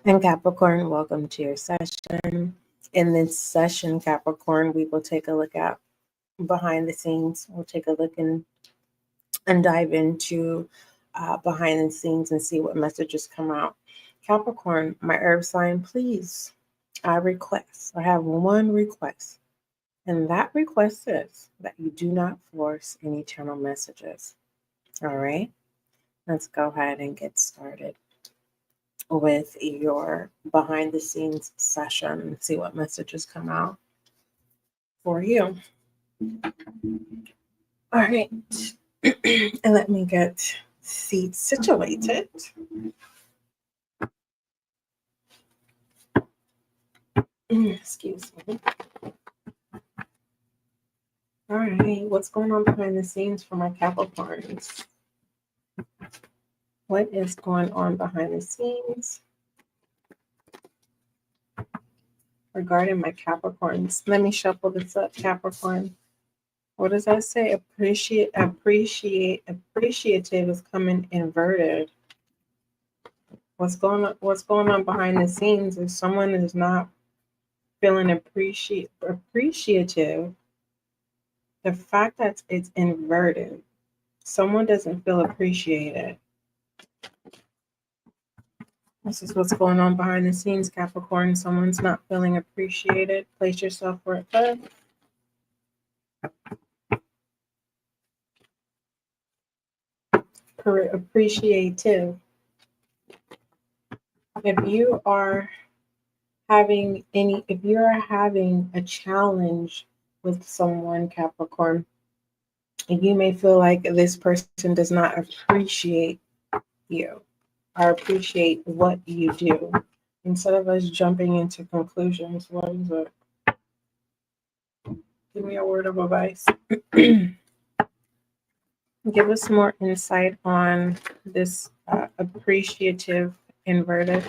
And Capricorn, welcome to your session. In this session, Capricorn, we will take a look at behind the scenes. We'll take a look and dive into behind the scenes and see what messages come out. Capricorn, my earth sign, please, I have one request. And that request is that you do not force any channel messages. All right, let's go ahead and get started with your behind the scenes session and see what messages come out for you. All right, and let me get seats situated. Excuse me. All right, what's going on behind the scenes for my Capricorns? What is going on behind the scenes regarding my Capricorns? Let me shuffle this up, Capricorn. What does that say? Appreciative is coming inverted. What's going on behind the scenes if someone is not feeling appreciative, the fact that it's inverted, someone doesn't feel appreciated. This is what's going on behind the scenes, Capricorn. Someone's not feeling appreciated. Place yourself where it does. Appreciative. If you are having a challenge with someone, Capricorn, and you may feel like this person does not appreciate you or appreciate what you do. Instead of us jumping into conclusions, what is it? Give me a word of advice. Give us more insight on this appreciative inverted.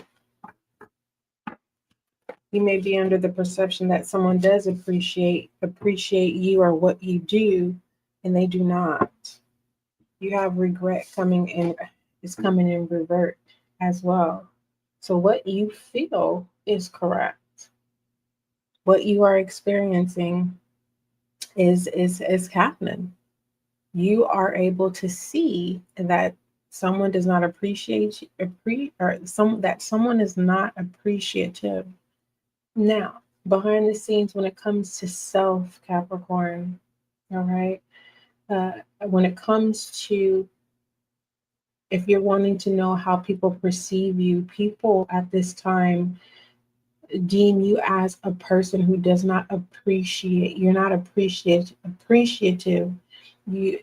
You may be under the perception that someone does appreciate you or what you do, and they do not. You have regret coming in revert as well. So what you feel is correct. What you are experiencing is happening. You are able to see that someone does not appreciate that someone is not appreciative. Now, behind the scenes, when it comes to self, Capricorn, all right, when it comes to if you're wanting to know how people perceive you, people at this time deem you as a person who does not appreciate. You're not appreciative.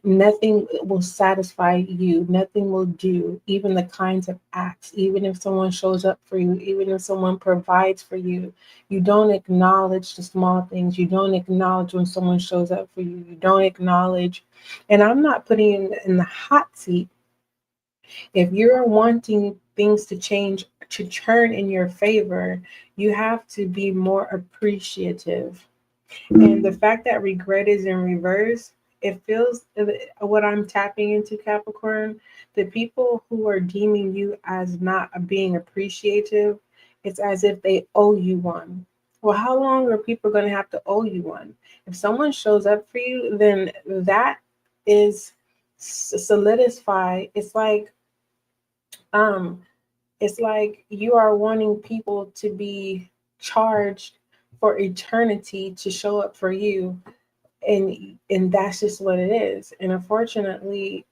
Nothing will satisfy you. Nothing will do. Even the kinds of acts. Even if someone shows up for you. Even if someone provides for you. You don't acknowledge the small things. You don't acknowledge when someone shows up for you. You don't acknowledge. And I'm not putting you in the hot seat. If you're wanting things to change, to turn in your favor, you have to be more appreciative. And the fact that regret is in reverse, it feels what I'm tapping into, Capricorn, the people who are deeming you as not being appreciative, it's as if they owe you one. Well, how long are people going to have to owe you one? If someone shows up for you, then that is solidified. It's like you are wanting people to be charged for eternity to show up for you, and that's just what it is. And unfortunately,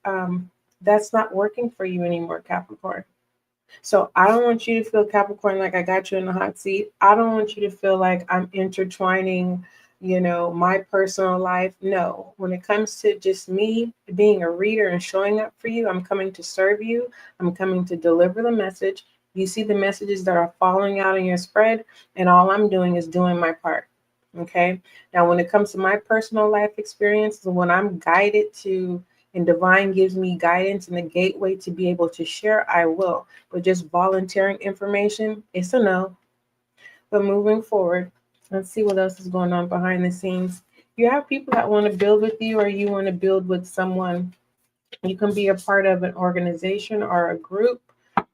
that's not working for you anymore, Capricorn. So I don't want you to feel, Capricorn, like I got you in the hot seat. I don't want you to feel like I'm intertwining my personal life. No, when it comes to just me being a reader and showing up for you, I'm coming to serve you. I'm coming to deliver the message. You see the messages that are falling out in your spread, and all I'm doing is doing my part. Okay. Now, when it comes to my personal life experience, when I'm guided to, and divine gives me guidance and the gateway to be able to share, I will. But just volunteering information, it's a no. But moving forward, let's see what else is going on behind the scenes. You have people that want to build with you, or you want to build with someone. You can be a part of an organization or a group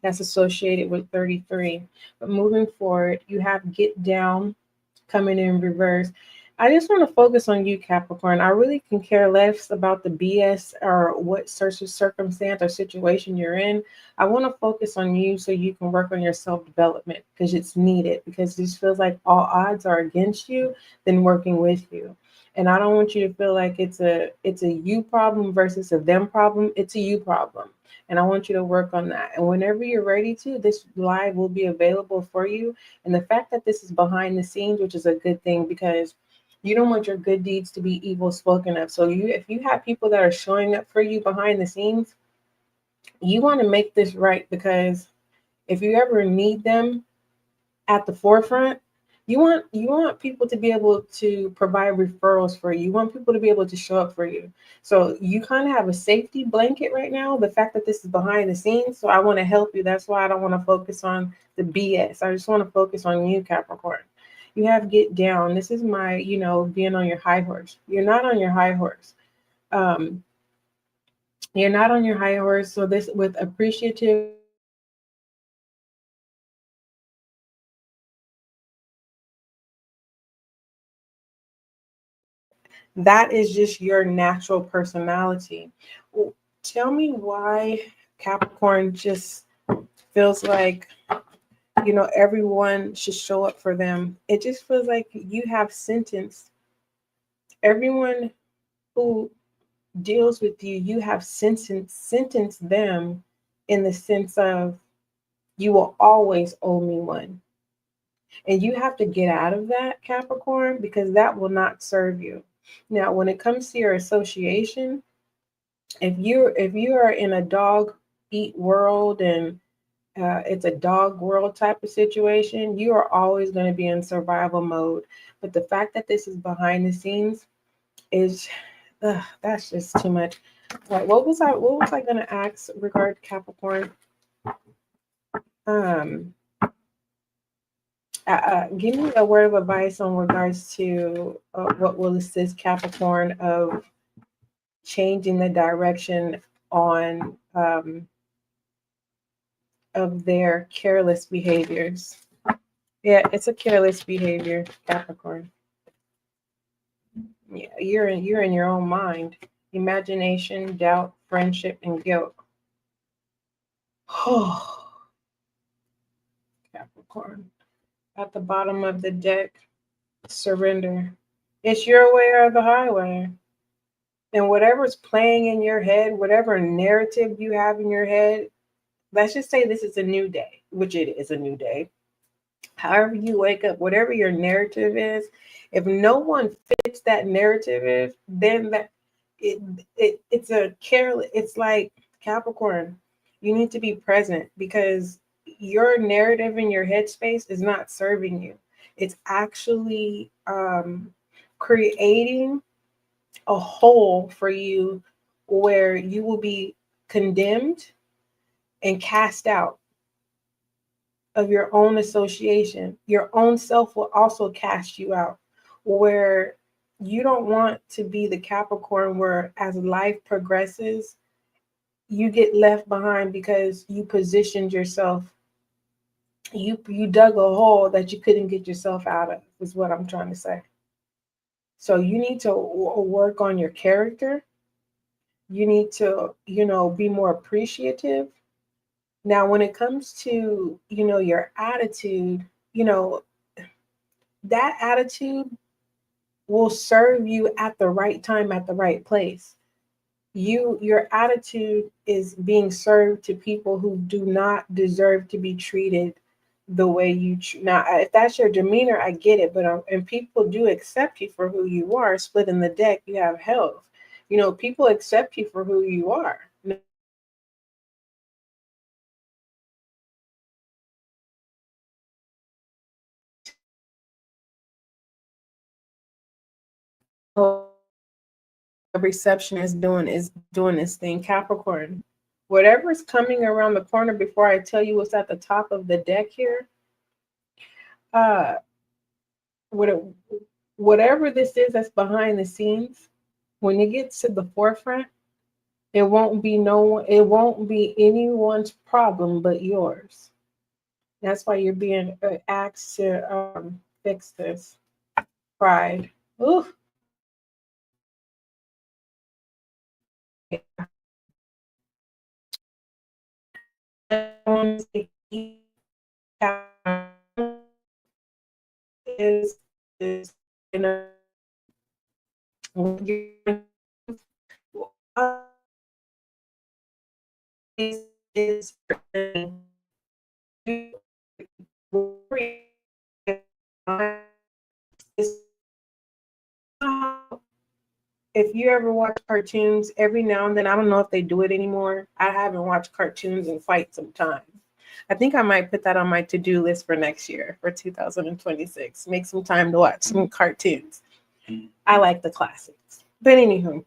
That's associated with 33. But moving forward, you have get down coming in reverse. I just want to focus on you, Capricorn. I really can care less about the BS or what circumstance or situation you're in. I want to focus on you so you can work on your self-development because it's needed, because this feels like all odds are against you than working with you. And I don't want you to feel like it's a you problem versus a them problem. It's a you problem. And I want you to work on that. And whenever you're ready to, this live will be available for you. And the fact that this is behind the scenes, which is a good thing, because you don't want your good deeds to be evil spoken of. So if you have people that are showing up for you behind the scenes, you want to make this right, because if you ever need them at the forefront, you want people to be able to provide referrals for you. You want people to be able to show up for you. So you kind of have a safety blanket right now, the fact that this is behind the scenes. So I want to help you. That's why I don't want to focus on the BS. I just want to focus on you, Capricorn. You have get down. This is my, being on your high horse. You're not on your high horse. Um, you're not on your high horse. So this with appreciative, that is just your natural personality. Tell me why Capricorn just feels like, everyone should show up for them. It just feels like you have sentenced everyone who deals with you, you have sentenced them in the sense of you will always owe me one. And you have to get out of that, Capricorn, because that will not serve you. Now, when it comes to your association, if you are in a dog eat world and it's a dog world type of situation, you are always going to be in survival mode. But the fact that this is behind the scenes is, that's just too much. All right, what was I going to ask regard Capricorn? Um, give me a word of advice on regards to what will assist Capricorn of changing the direction on of their careless behaviors. Yeah, it's a careless behavior, Capricorn. Yeah, you're in your own mind. Imagination, doubt, friendship, and guilt. Oh, Capricorn. At the bottom of the deck, surrender. It's your way or the highway. And whatever's playing in your head, whatever narrative you have in your head, let's just say this is a new day, which it is a new day. However you wake up, whatever your narrative is, if no one fits that narrative, then it's a careless. It's like Capricorn. You need to be present because your narrative in your headspace is not serving you. It's actually creating a hole for you where you will be condemned and cast out of your own association. Your own self will also cast you out, where you don't want to be the Capricorn where as life progresses, you get left behind because you positioned yourself, you dug a hole that you couldn't get yourself out of, is what I'm trying to say. So you need to work on your character. You need to, be more appreciative. Now, when it comes to, your attitude, that attitude will serve you at the right time, at the right place. Your attitude is being served to people who do not deserve to be treated the way now. If that's your demeanor, I get it, but and people do accept you for who you are. Split in the deck, you have health. People accept you for who you are. The reception is doing this thing, Capricorn. Whatever's coming around the corner before I tell you what's at the top of the deck here, uh, what- whatever this is that's behind the scenes, when it gets to the forefront, It won't be no one, it won't be anyone's problem but yours. That's why you're being asked to fix this. Pride. Ooh. Is you know is if you ever watch cartoons, every now and then, I don't know if they do it anymore. I haven't watched cartoons in quite some time. I think I might put that on my to-do list for next year, for 2026. Make some time to watch some cartoons. I like the classics. But anywho,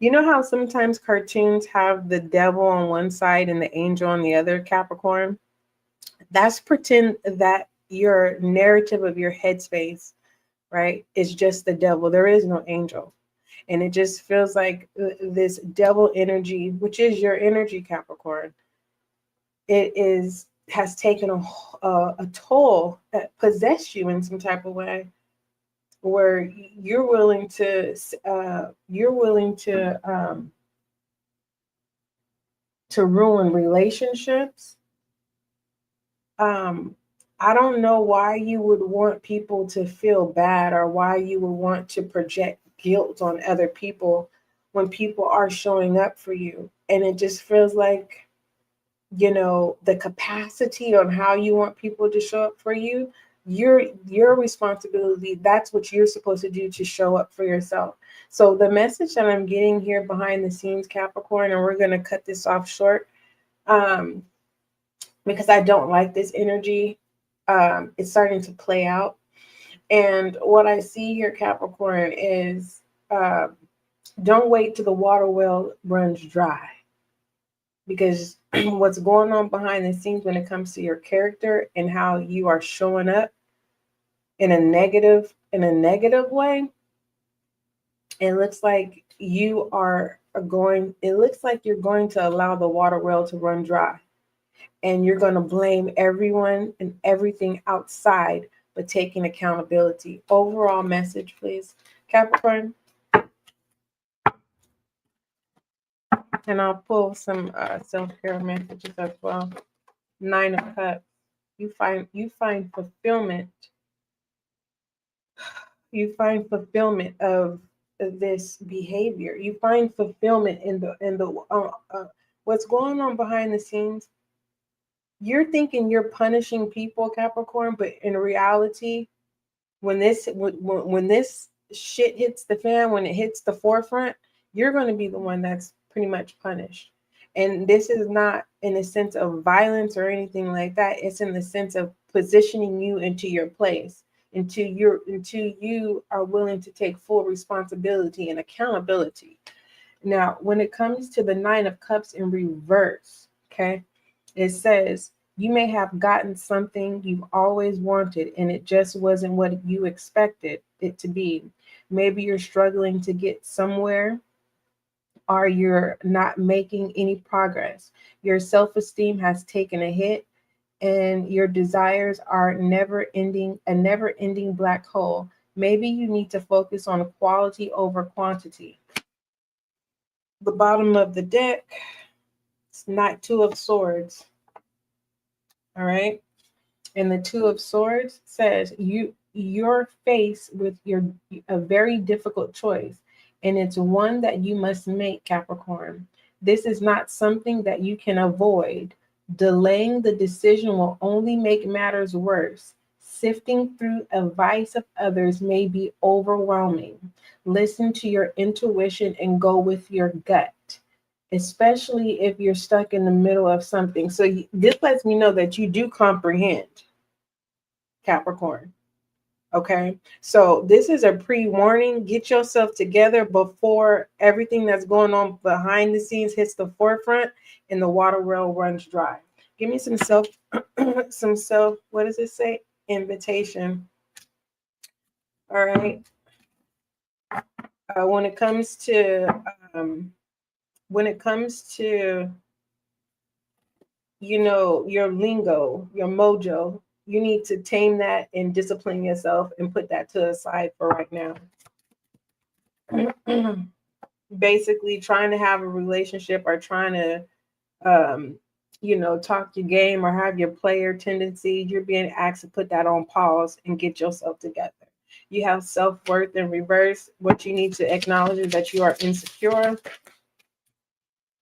you know how sometimes cartoons have the devil on one side and the angel on the other, Capricorn? That's pretend that your narrative of your headspace, right, is just the devil. There is no angel. And it just feels like this devil energy, which is your energy, Capricorn, has taken a toll that possessed you in some type of way, where you're willing to ruin relationships. I don't know why you would want people to feel bad, or why you would want to project guilt on other people when people are showing up for you. And it just feels like, the capacity on how you want people to show up for you, your responsibility, that's what you're supposed to do to show up for yourself. So the message that I'm getting here behind the scenes, Capricorn, and we're going to cut this off short, because I don't like this energy. It's starting to play out. And what I see here, Capricorn, is don't wait till the water well runs dry. Because what's going on behind the scenes when it comes to your character and how you are showing up in a negative way, it looks like you're going to allow the water well to run dry. And you're going to blame everyone and everything outside, but taking accountability. Overall message, please, Capricorn. And I'll pull some self-care messages as well. 9 of Cups. You find fulfillment. You find fulfillment of this behavior. You find fulfillment in the what's going on behind the scenes. You're thinking you're punishing people, Capricorn, but in reality, when this shit hits the fan, when it hits the forefront, you're going to be the one that's pretty much punished. And this is not in a sense of violence or anything like that. It's in the sense of positioning you into your place, until you are willing to take full responsibility and accountability. Now, when it comes to the 9 of Cups in reverse, okay, it says you may have gotten something you've always wanted and it just wasn't what you expected it to be. Maybe you're struggling to get somewhere, or you're not making any progress. Your self-esteem has taken a hit, and your desires are a never-ending black hole. Maybe you need to focus on quality over quantity. The bottom of the deck, it's not 2 of Swords. All right. And the 2 of Swords says you're faced with a very difficult choice, and it's one that you must make, Capricorn. This is not something that you can avoid. Delaying the decision will only make matters worse. Sifting through advice of others may be overwhelming. Listen to your intuition and go with your gut, especially if you're stuck in the middle of something. So this lets me know that you do comprehend, Capricorn. Okay, so this is a pre-warning. Get yourself together before everything that's going on behind the scenes hits the forefront and the water well runs dry. Give me some self, what does it say? Invitation. All right. When it comes to um, when it comes to your lingo, your mojo, you need to tame that and discipline yourself and put that to the side for right now. Basically trying to have a relationship or trying to talk your game or have your player tendency, you're being asked to put that on pause and get yourself together. You have self-worth in reverse. What you need to acknowledge is that you are insecure.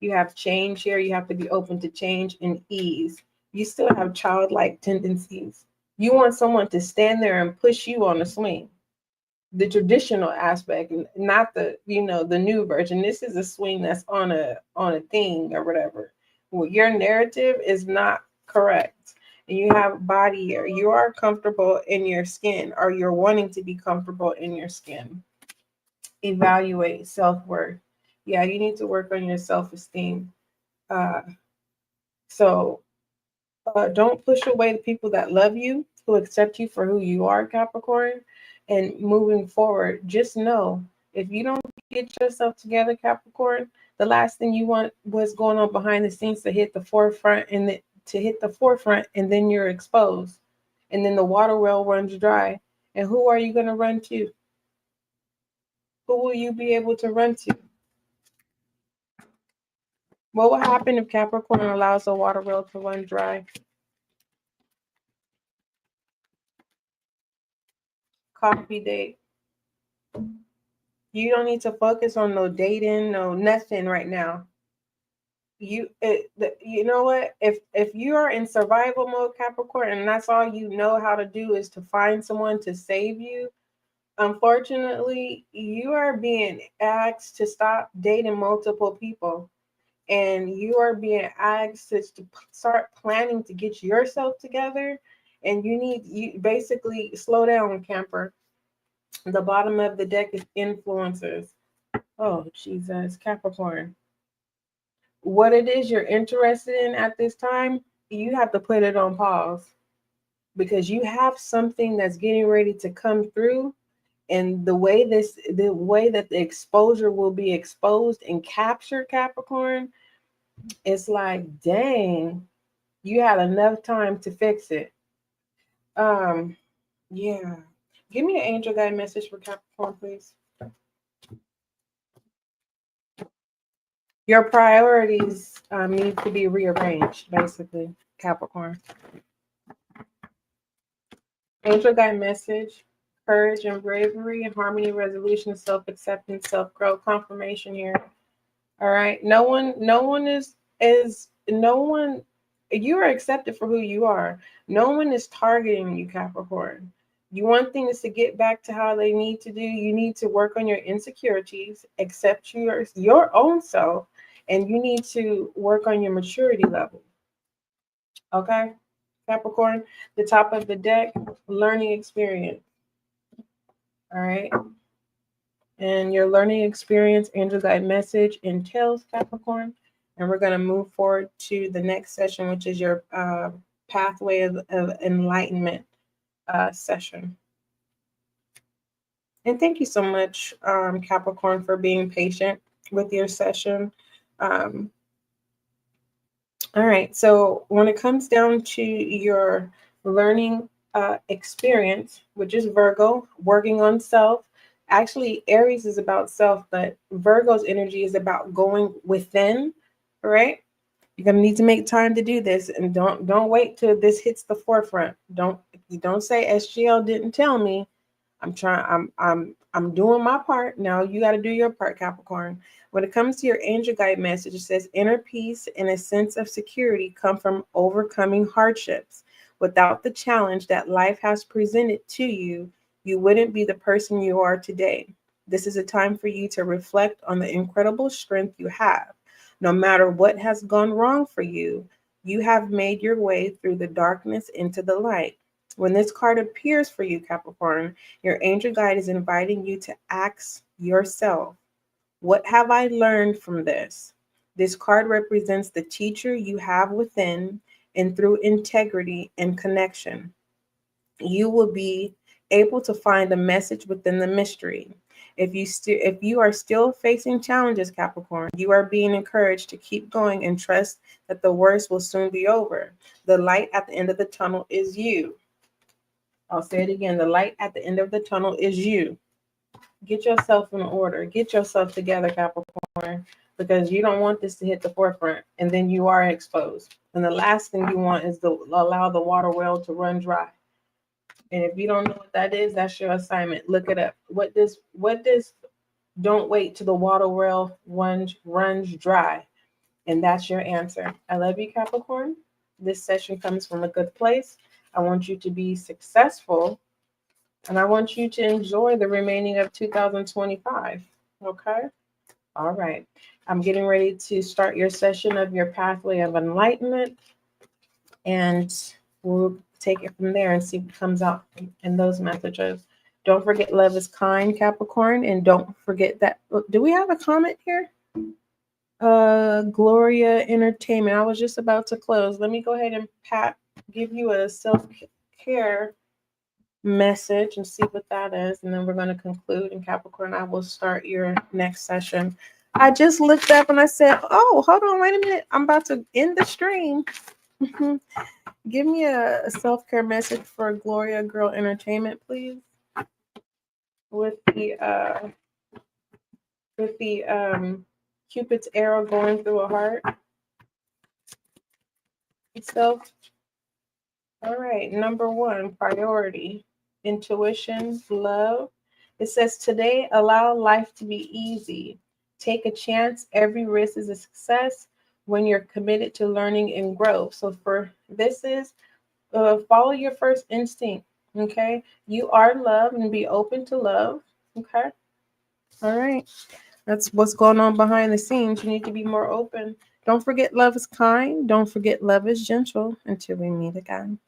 You have change here. You have to be open to change and ease. You still have childlike tendencies. You want someone to stand there and push you on the swing. The traditional aspect, not the new version. This is a swing that's on a thing or whatever. Well, your narrative is not correct. And you have body hair. You are comfortable in your skin, or you're wanting to be comfortable in your skin. Evaluate self-worth. Yeah, you need to work on your self-esteem. Uh, so don't push away the people that love you, who accept you for who you are, Capricorn. And moving forward, just know, if you don't get yourself together, Capricorn, the last thing you want was going on behind the scenes to hit the forefront, and then you're exposed. And then the water well runs dry. And who are you going to run to? Who will you be able to run to? What will happen if Capricorn allows the water well to run dry? Coffee date. You don't need to focus on no dating, no nothing right now. You know what? If you are in survival mode, Capricorn, and that's all you know how to do is to find someone to save you, unfortunately, you are being asked to stop dating multiple people, and you are being asked to start planning to get yourself together. And you basically slow down, camper. The bottom of the deck is influencers. Oh, Jesus, Capricorn. What it is you're interested in at this time, you have to put it on pause, because you have something that's getting ready to come through. And the way that the exposure will be exposed and captured, Capricorn, it's like, dang, you had enough time to fix it. Yeah. Give me an angel guide message for Capricorn, please. Your priorities need to be rearranged, basically, Capricorn. Angel guide message: courage and bravery, harmony, resolution, self-acceptance, self-growth, confirmation here. All right. No one is no one. You are accepted for who you are. No one is targeting you, Capricorn. You want things to get back to how they need to do. You need to work on your insecurities, accept your own self, and you need to work on your maturity level. Okay, Capricorn. The top of the deck, learning experience. All right. And your learning experience, angel guide message entails, Capricorn. And we're going to move forward to the next session, which is your pathway of enlightenment session. And thank you so much, Capricorn, for being patient with your session. All right. So when it comes down to your learning experience, which is Virgo, working on self. Actually, Aries is about self, but Virgo's energy is about going within, right? You're gonna need to make time to do this, and don't wait till this hits the forefront. Don't say SGL didn't tell me. I'm doing my part. Now you got to do your part, Capricorn. When it comes to your angel guide message, it says inner peace and a sense of security come from overcoming hardships. Without the challenge that life has presented to you, you wouldn't be the person you are today. This is a time for you to reflect on the incredible strength you have. No matter what has gone wrong for you, you have made your way through the darkness into the light. When this card appears for you, Capricorn, your angel guide is inviting you to ask yourself, what have I learned from this? This card represents the teacher you have within, and through integrity and connection, you will be able to find a message within the mystery. If you are still facing challenges, Capricorn, you are being encouraged to keep going and trust that the worst will soon be over. The light at the end of the tunnel is you. I'll say it again. The light at the end of the tunnel is you. Get yourself in order. Get yourself together, Capricorn, because you don't want this to hit the forefront and then you are exposed. And the last thing you want is to allow the water well to run dry. And if you don't know what that is, that's your assignment. Look it up. What does don't wait till the water well runs dry? And that's your answer. I love you, Capricorn. This session comes from a good place. I want you to be successful, and I want you to enjoy the remaining of 2025. Okay? All right. I'm getting ready to start your session of your pathway of enlightenment, and we'll take it from there and see what comes out in those messages. Don't forget, love is kind, Capricorn, and don't forget that. Do we have a comment here? Gloria Entertainment. I was just about to close. Let me go ahead and give you a self-care message and see what that is, and then we're going to conclude. And Capricorn, I will start your next session. I just looked up and I said, oh, hold on, wait a minute. I'm about to end the stream. Give me a self-care message for Gloria Girl Entertainment, please. With the Cupid's arrow going through a heart. Self. All right, number 1, priority, intuition, love. It says today, allow life to be easy. Take a chance. Every risk is a success when you're committed to learning and growth. So for this is follow your first instinct. Okay, you are loved and be open to love. Okay, all right. That's what's going on behind the scenes. You need to be more open. Don't forget, love is kind. Don't forget, love is gentle. Until we meet again.